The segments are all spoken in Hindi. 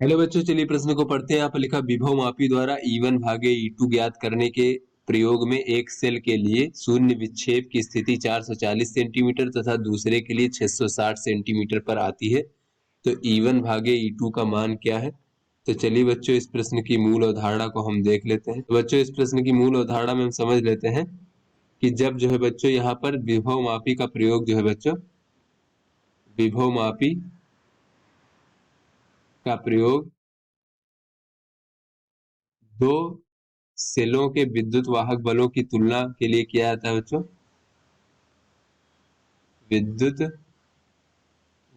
हेलो बच्चों, चलिए प्रश्न को पढ़ते हैं। यहाँ पर लिखा विभव मापी द्वारा E1 भागे E2 ज्ञात करने के प्रयोग में एक सेल के लिए शून्य विक्षेप की स्थिति 440 सेंटीमीटर तथा दूसरे के लिए 660 सेंटीमीटर पर आती है, तो E1 भागे E2 का मान क्या है। तो चलिए बच्चों, इस प्रश्न की मूल अवधारणा को हम देख लेते हैं। तो बच्चों, इस प्रश्न की मूल अवधारणा में हम समझ लेते हैं कि जब जो है बच्चों यहाँ पर विभव मापी का प्रयोग जो है बच्चों, विभव मापी का प्रयोग दो सेलों के विद्युत वाहक बलों की तुलना के लिए किया जाता है बच्चों। विद्युत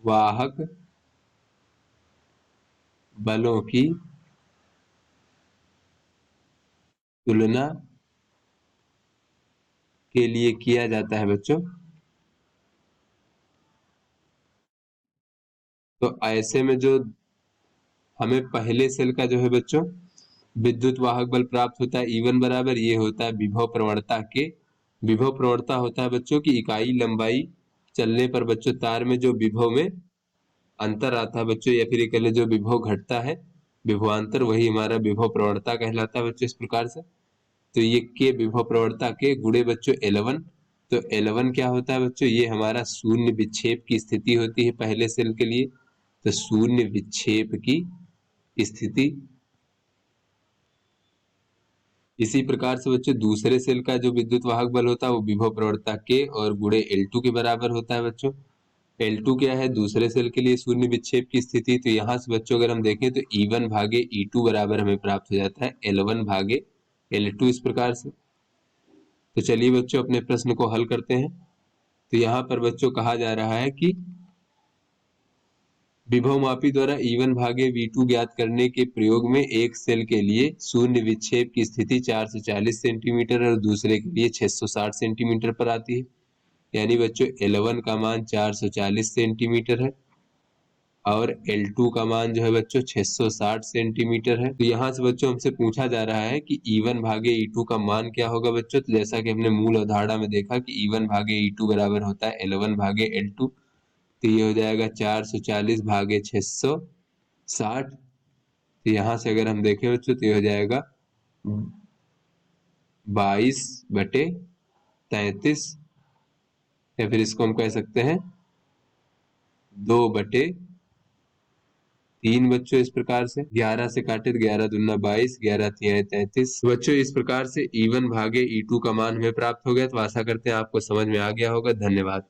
वाहक बलों की तुलना के लिए किया जाता है बच्चों। तो ऐसे में जो हमें पहले सेल का जो है बच्चों विद्युत वाहक बल प्राप्त होता है E1 बराबर, ये होता है विभव प्रवणता के। विभव प्रवणता होता है बच्चों की इकाई लंबाई चलने पर बच्चों तार में जो विभव में अंतर आता है बच्चों, या फिर ये कह ले जो विभव घटता है विभवांतर, वही हमारा विभव प्रवणता कहलाता है बच्चों। इस प्रकार से तो ये के विभव प्रवणता के गुणे बच्चों L1। तो L1 क्या होता है बच्चों, ये हमारा शून्य विक्षेप की स्थिति होती है पहले सेल के लिए। तो शून्य विक्षेप की स्थिति। इसी प्रकार से बच्चों दूसरे सेल का जो विद्युत वाहक बल होता है वो विभव प्रवणता के और गुणे L2 के बराबर होता है बच्चों। L2 क्या है, दूसरे सेल के लिए शून्य विक्षेप की स्थिति। तो यहाँ से बच्चों अगर हम देखें तो E1 भागे E2 बराबर हमें प्राप्त हो जाता है L1 भागे L2, इस प्रकार से। तो चलिए बच्चों अपने प्रश्न को हल करते हैं। तो यहाँ पर बच्चों कहा जा रहा है कि विभव मापी द्वारा E1 भागे V2 ज्ञात करने के प्रयोग में एक सेल के लिए शून्य विक्षेप की स्थिति 440 सेंटीमीटर और दूसरे के लिए 660 सेंटीमीटर पर आती है। यानी बच्चों L1 का मान 440 सेंटीमीटर है और L2 का मान जो है बच्चों 660 सेंटीमीटर है। तो यहाँ से बच्चों हमसे पूछा जा रहा है कि E1 भागे E2 का मान क्या होगा बच्चों। तो जैसा कि हमने मूल अवधारणा में देखा कि E1 भागे E2 बराबर होता है L1 भागे L2। तो ये हो जाएगा 440 भागे 660। तो यहाँ से अगर हम देखें बच्चों तो ये हो जाएगा 22/33, या फिर इसको हम कह सकते हैं 2/3 बच्चों। इस प्रकार से 11 से काटे तो 11 दूना 22, 11 तिया 33 बच्चों। इस प्रकार से E1 भागे E2 का मान हमें प्राप्त हो गया। तो आशा करते हैं आपको समझ में आ गया होगा। धन्यवाद।